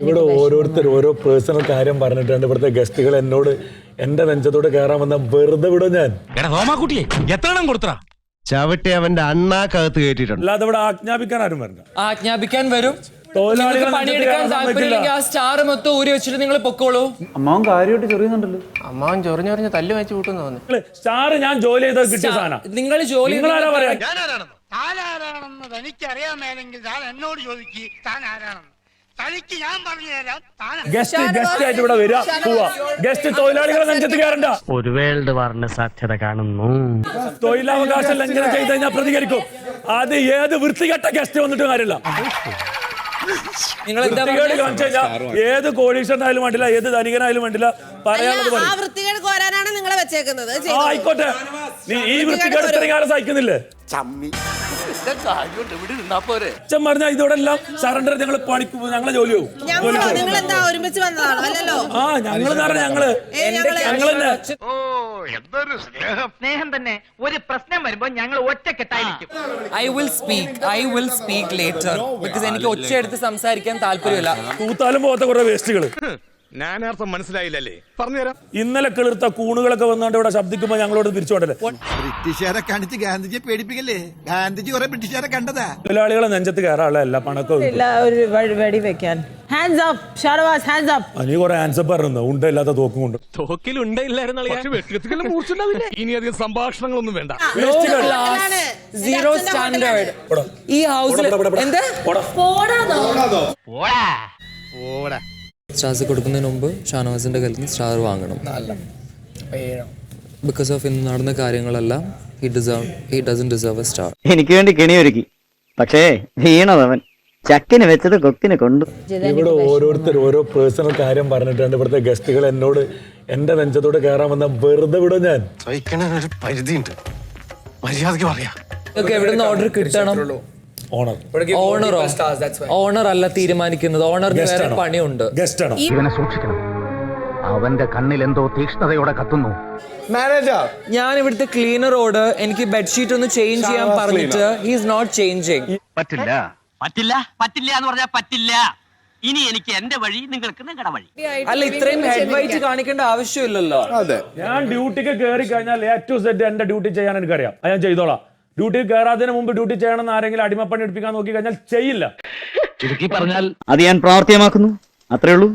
ഇവിടെ ഓരോരുത്തർ ഓരോ പേഴ്സണൽ കാര്യം പറഞ്ഞിട്ടുണ്ട്. ഇവിടുത്തെ ഗസ്റ്റുകൾ എന്നോട് എന്റെ നെഞ്ചത്തോട് കയറാൻ വന്ന വെറുതെ വിടും ഞാൻ. ചവിട്ടി അവന്റെ അണ്ണാക്കകത്ത് കയറ്റിട്ടുണ്ട്. അല്ലാതെ ഇവിടെ ആജ്ഞാപിക്കാൻ ആരും വരണ്ട. ആജ്ഞാപിക്കാൻ വരും. തൊഴിലാളികളെ പണിയെടുക്കാൻ താല്പര്യമില്ലെങ്കിൽ ആ സ്റ്റാർ മൊത്തം ഊരി വെച്ചിട്ട് നിങ്ങൾ പൊക്കോളൂ. അമ്മാവൻ കാര്യമായിട്ട് ചൊറിയുന്നുണ്ടല്ലോ. അമ്മാവൻ ചൊറിഞ്ഞൊറിഞ്ഞ് തല്ല് വെച്ച് കൂട്ടുന്നു തോന്നുന്നു. സ്റ്റാർ ഞാൻ ജോലി ചെയ്ത കിട്ടിയ സാധനം. നിങ്ങൾ ജോലി നിങ്ങളാരാ പറയാ? താനാരാണെന്ന് തനിക്കറിയാമേലെങ്കിൽ താൻ എന്നോട് ചോദിക്ക് താൻ ആരാണെന്ന്. തനിക്ക് ഞാൻ പറഞ്ഞു തരാം. ഗസ്റ്റ് ആയിട്ട് ഇവിടെ വരിക പോവാ. ഗസ്റ്റ് തൊഴിലാളികളെ നെഞ്ചത്ത് കയറണ്ട. ഒരു വേൾഡ് വാറിന് സാധ്യത കാണുന്നു. തൊഴിലവകാശം ലംഘനം ചെയ്ത് കഴിഞ്ഞാൽ പ്രതികരിക്കും. അത് ഏത് വൃത്തികെട്ട ഗസ്റ്റ് വന്നിട്ട് കാര്യമില്ല. നിങ്ങൾ ഏത് കോടീശ്വരനായാലും വേണ്ടില്ല, ഏത് ധനികനായാലും വേണ്ടില്ല, പറയാനുള്ളത് പറയും. വൃത്തികേട് കോരാനാണ് നിങ്ങളെ വെച്ചേക്കുന്നത്. ആയിക്കോട്ടെ, നീ ഈ വൃത്തികേട് ഇത്രയും കാലം സഹിക്കുന്നില്ലേ? അച്ഛൻ പറഞ്ഞ ഇതോടെല്ലാം സറണ്ടർ ഞങ്ങൾ പണിക്ക് ഞങ്ങളെ ജോലി പോകും. നിങ്ങൾ എന്താ ഒരുമിച്ച് വന്നതാണോ? അല്ലല്ലോ. ആ ഞങ്ങള് സ്നേഹം തന്നെ. ഒരു പ്രശ്നം വരുമ്പോ ഞങ്ങൾ ഒറ്റക്കെട്ടായിരിക്കും. I will speak later because എനിക്ക് ഒച്ചയെടുത്ത് സംസാരിക്കാൻ താല്പര്യമില്ല. തൂത്താലും പോകാത്ത കുറെ വേസ്റ്റുകൾ. ഞാനർത്ഥം മനസ്സിലായില്ലല്ലേ? പറഞ്ഞുതരാം. ഇന്നലെ കിളിർത്ത കൂണുകളൊക്കെ വന്നാണ്ട് ഇവിടെ ശബ്ദിക്കുമ്പോ ഞങ്ങളോട് തിരിച്ചോണ്ടല്ലേ. ബ്രിട്ടീഷുകാരെ കാണിച്ച് ഗാന്ധിജിയെ പേടിപ്പിക്കല്ലേ? ഗാന്ധിജി കുറെ ബ്രിട്ടീഷുകാരെ കണ്ടതാ. തൊഴിലാളികളെ നെഞ്ചത്ത് കയറാനുള്ള എല്ലാ പണക്കവും നീ കുറെ ആൻസർ പറഞ്ഞു. ഉണ്ടല്ലാത്ത തോക്കും കൊണ്ട് ഇനി അധികം സംഭാഷണങ്ങളൊന്നും വേണ്ട. സീറോ സ്റ്റാൻഡേർഡ് ഈ ഹൗസിൽ എന്ത് സ്റ്റാർസ് കൊടുക്കുന്നതിന് മുമ്പ് ഷാനവാസിന്റെ കയ്യിൽ നിന്ന് സ്റ്റാർ വാങ്ങണം. ബിക്കോസ് ഓഫ് ഇന്ന് നടന്ന കാര്യങ്ങളെല്ലാം he doesn't deserve a star. എനിക്ക് വേണ്ടി കെണിയൊരുക്കി, പക്ഷേ വീണതവൻ ചക്കിന് വെച്ചത് കൊക്കിന് കൊണ്ടു. ഇവിടെ ഓരോരുത്തർ ഓരോ പേഴ്സണൽ കാര്യം പറഞ്ഞിട്ടുണ്ട്. ഇവിടുത്തെ ഗസ്റ്റുകൾ എന്നോട് എന്റെ നെഞ്ചത്തോട് കയറാൻ വന്ന വെറുതെ വിടും ഞാൻ. ഒരു പരിധിയുണ്ട്, മര്യാദക്ക് പറയാ. എവിടുന്ന് ഓർഡർ കിട്ടണം? ഓണർ അല്ല തീരുമാനിക്കുന്നത്. ഓണറിന് വേറെ പണിയുണ്ട്. ഗസ്റ്റ് ആണ്. ഇവനെ സൂക്ഷിക്കണം, അവന്റെ കണ്ണിൽ എന്തോ തീക്ഷ്ണതയോടെ കത്തുന്നു. മാനേജർ, ഞാൻ ഇവിടുത്തെ ക്ലീനറോട് എനിക്ക് ബെഡ്ഷീറ്റ് ഒന്ന് ചേഞ്ച് ചെയ്യാൻ പറഞ്ഞിട്ട് he is not changing. പറ്റില്ല പറ്റില്ല പറ്റില്ല എന്ന് പറഞ്ഞാൽ പറ്റില്ല. ഇനി എനിക്ക് എന്റെ വഴി, നിങ്ങൾക്ക് നിങ്ങളുടെ വഴി. അല്ല, ഇത്രയും ഹെഡ് വൈറ്റ് കാണിക്കേണ്ട ആവശ്യമില്ലല്ലോ. ഞാൻ ഡ്യൂട്ടിക്ക് കയറി കഴിഞ്ഞാൽ A to Z എന്റെ ഡ്യൂട്ടി ചെയ്യാൻ എനിക്കറിയാം. അത് ഞാൻ ചെയ്തോളാം. ഡ്യൂട്ടി കയറാതിന് മുമ്പ് ഡ്യൂട്ടി ചെയ്യണമെന്ന് ആരെങ്കിലും അടിമപ്പണി എടുപ്പിക്കാൻ നോക്കി കഴിഞ്ഞാൽ ചെയ്യില്ല. ചുരുക്കി പറഞ്ഞാൽ അത് ഞാൻ പ്രാവർത്തികമാക്കുന്നു, അത്രേ ഉള്ളൂ.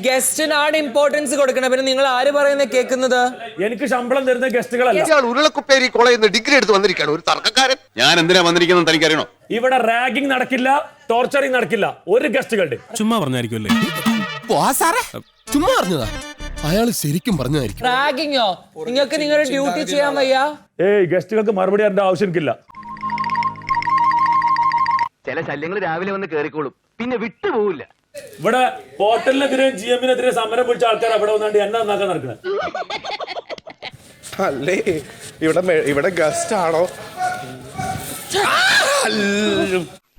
ഗസ്റ്റിനാണ് ഇമ്പോർട്ടൻസ് കൊടുക്കണം. പിന്നെ നിങ്ങൾ ആര് പറയുന്നത് കേൾക്കുന്നത്? എനിക്ക് ശമ്പളം തരുന്ന ഗസ്റ്റുകളല്ല. ഉരുളക്കുപ്പേരി കോളേജിൽ നിന്ന് ഡിഗ്രി എടുത്ത് വന്നിരിക്കുകയാണ് ഒരു തർക്കക്കാരൻ. ഞാൻ എന്തിനാ വന്നിരിക്കുന്നത് തനിക്കറിയണോ? ഇവിടെ റാഗിംഗ് നടക്കില്ല, ടോർച്ചറിങ് നടക്കില്ല ഒരു ഗസ്റ്റുകളുടെ. ചുമ്മാ പറഞ്ഞായിരിക്കുമല്ലേ? ചുമ്മാ പറഞ്ഞതാ. അയാൾ ശരിക്കും പറഞ്ഞതായിരിക്കും. റാഗിങ്ങോ? നിങ്ങൾക്ക് നിങ്ങളുടെ ഡ്യൂട്ടി ചെയ്യാൻ വയ്യ? ഗസ്റ്റുകൾക്ക് മറുപടി അറിയേണ്ട ആവശ്യം എനിക്കില്ല. ചില ശല്യങ്ങൾ രാവിലെ വന്ന് കേറിക്കോളും, പിന്നെ വിട്ടുപോകില്ല. ഇവിടെ ഹോട്ടലിനെതിരെ GM-നെതിരെ സമരം വിളിച്ച ആൾക്കാർ അവിടെ വന്നാണ്ട് എന്നെ നന്നാക്കാൻ നടക്കുന്നത്. അല്ലേ ഇവിടെ ഗസ്റ്റ് ആണോ?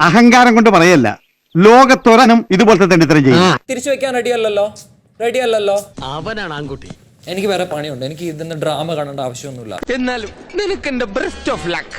അഹങ്കാരം കൊണ്ട് പറയല്ല, ലോകത്തൊരനും ഇതുപോലത്തെ തന്നെ ഇത്രയും ചെയ്യും. തിരിച്ചു വെക്കാൻ റെഡിയല്ലല്ലോ. അവനാണ് ആൺകുട്ടി. എനിക്ക് വേറെ പണിയുണ്ട്. എനിക്ക് ഇതിന്റെ ഡ്രാമ കാണേണ്ട ആവശ്യമൊന്നുമില്ല. എന്നാലും നിനക്ക് എന്റെ ബെസ്റ്റ് ഓഫ് ലക്ക്.